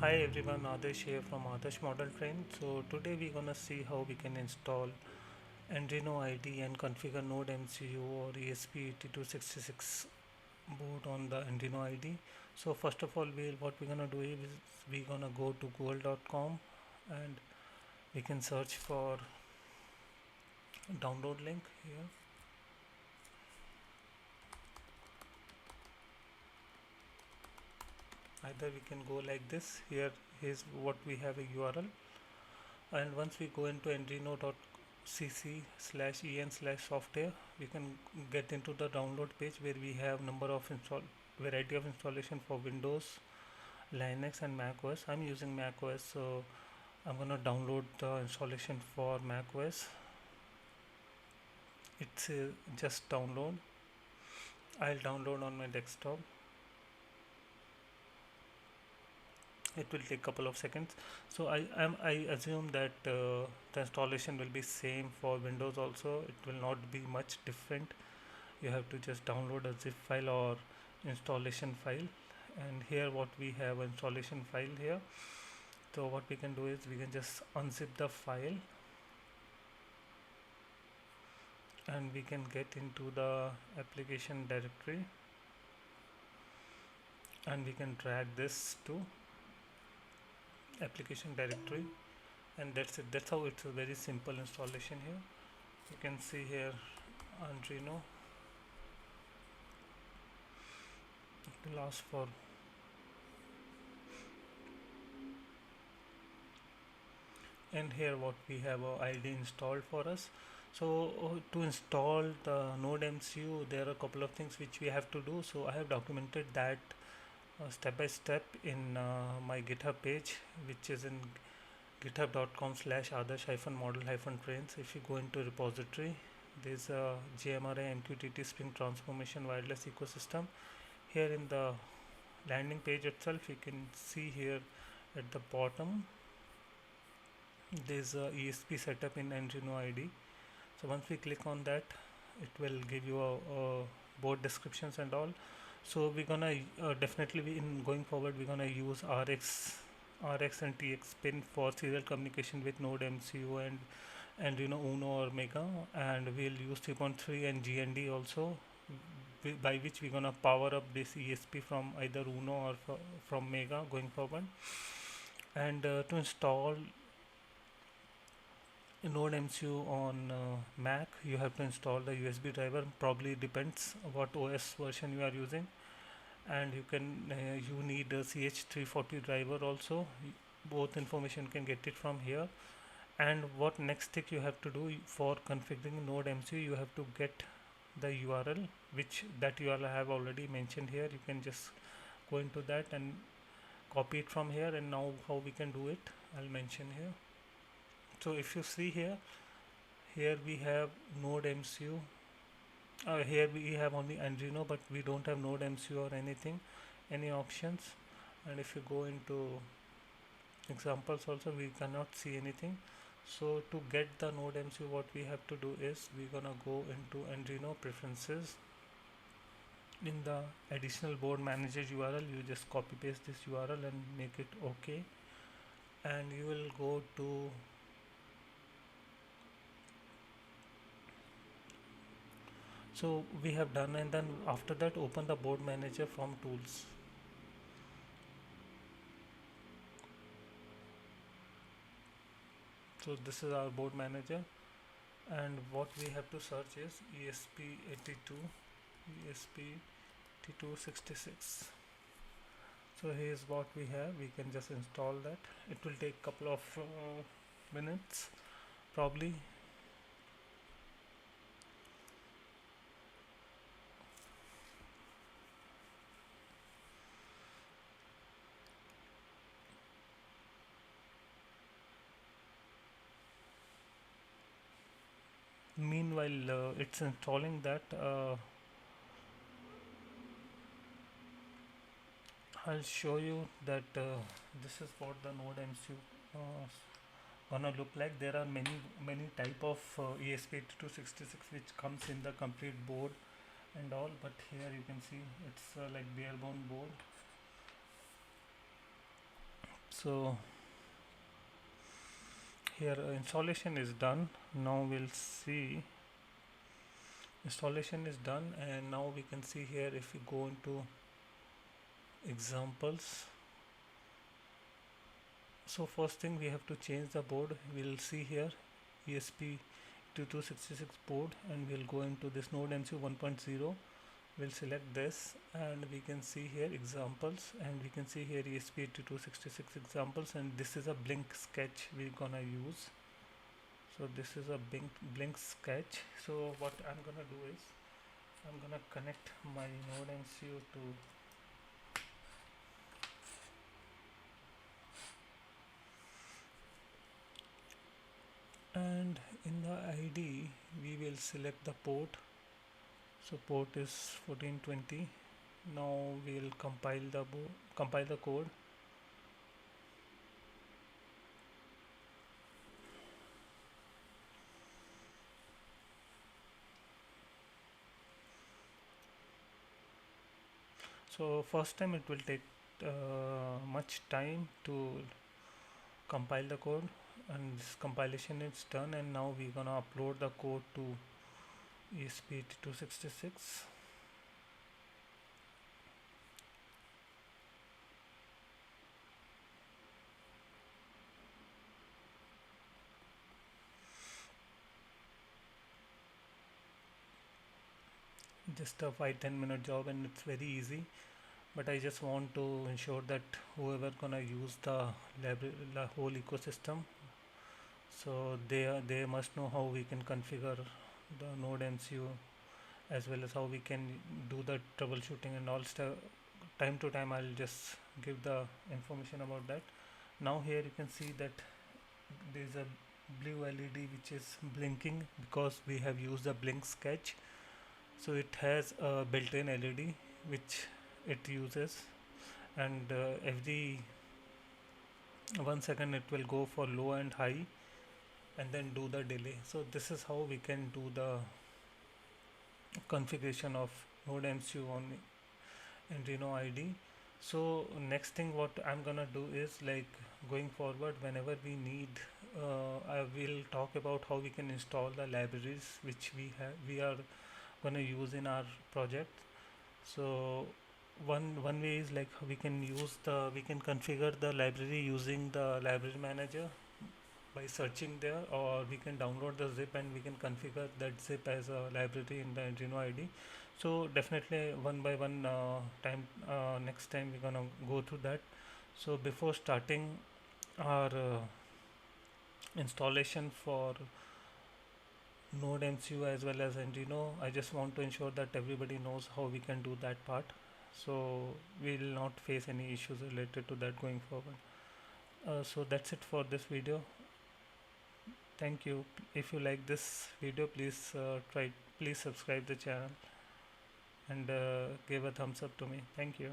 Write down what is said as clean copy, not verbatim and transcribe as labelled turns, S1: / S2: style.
S1: Hi everyone, Adesh here from Adesh Model Train. So today we're gonna see how we can install Arduino IDE and configure Node MCU or ESP8266 board on the Arduino IDE. So first of all, what we're gonna do is we're gonna go to google.com and we can search for download link here. Either we can go like this. Here is what we have a URL, and once we go into arduino.cc/en/software, we can get into the download page where we have number of install variety of installation for Windows, Linux and Mac OS. I'm using Mac OS, so I'm gonna download the installation for Mac OS. It's just download. I'll download on my desktop. It will take couple of seconds. So I assume that the installation will be same for Windows also. It will not be much different. You have to just download a zip file or installation file, and here what we have installation file here. So what we can do is we can just unzip the file and we can get into the application directory and we can drag this to application directory, and that's it. That's how it's a very simple installation. Here you can see here Arduino. It will ask for, and here what we have a ID installed for us. So to install the Node MCU, there are a couple of things which we have to do. So I have documented that step by step in my GitHub page, which is in github.com/adarsh-model-trains. If you go into repository, there's a JMRA MQTT Spring Transformation Wireless Ecosystem. Here in the landing page itself, you can see here at the bottom there's a ESP setup in Arduino IDE. So once we click on that, it will give you a board descriptions and all. So we're gonna definitely be in going forward, we're gonna use RX and TX pin for serial communication with Node MCU and Uno or Mega, and we'll use 3.3 and GND also, by which we're gonna power up this ESP from either Uno or from Mega going forward. And to install Node MCU on Mac, you have to install the USB driver. Probably depends what OS version you are using, and you need a CH340 driver also. Both information you can get it from here. And what next thing you have to do for configuring Node MCU, you have to get the URL, which that URL I have already mentioned here. You can just go into that and copy it from here. And now how we can do it, I'll mention here. So if you see here, we have Node MCU. Here we have only Arduino, but we don't have Node MCU or anything, any options. And if you go into examples also, we cannot see anything. So to get the Node MCU, what we have to do is we're gonna go into Arduino preferences. In the additional board manager URL, you just copy paste this URL and make it OK, and you will go to so we have done, and then after that open the board manager from tools. So this is our board manager, and what we have to search is ESP8266. So here's what we have. We can just install that. It will take couple of minutes probably. Meanwhile it's installing that, I'll show you that this is what the Node MCU gonna look like. There are many type of ESP8266 which comes in the complete board and all, but here you can see it's like bare bone board. So here installation is done. Now we'll see installation is done, and now we can see here if we go into examples. So first thing, we have to change the board. We'll see here ESP8266 board, and we'll go into this Node MCU 1.0. We'll select this, and we can see here examples, and we can see here ESP8266 examples, and this is a blink sketch we're gonna use. So this is a blink sketch. So what I'm gonna do is I'm gonna connect my Node MCU to, and in the ID we will select the port. So port is 1420. Now we'll compile the code. So first time it will take much time to compile the code, and this compilation is done, and now we're gonna upload the code to ESP8266. Just a 5-10 minute job, and it's very easy, but I just want to ensure that whoever gonna use the library, the whole ecosystem, so they must know how we can configure the Node MCU, as well as how we can do the troubleshooting and all stuff. Time to time I'll just give the information about that. Now here you can see that there is a blue LED which is blinking because we have used the blink sketch. So it has a built-in LED which it uses, and every 1 second it will go for low and high and then do the delay. So this is how we can do the configuration of Node MCU on Arduino ID. So next thing what I'm gonna do is, like, going forward, whenever we need, I will talk about how we can install the libraries which we are gonna use in our project. So one way is like we can configure the library using the library manager by searching there, or we can download the zip and we can configure that zip as a library in the Arduino ID. So definitely one by one, next time we're gonna go through that. So before starting our installation for Node MCU as well as Arduino, I just want to ensure that everybody knows how we can do that part, so we will not face any issues related to that going forward. So that's it for this video. Thank you. If you like this video, please subscribe the channel and give a thumbs up to me. Thank you.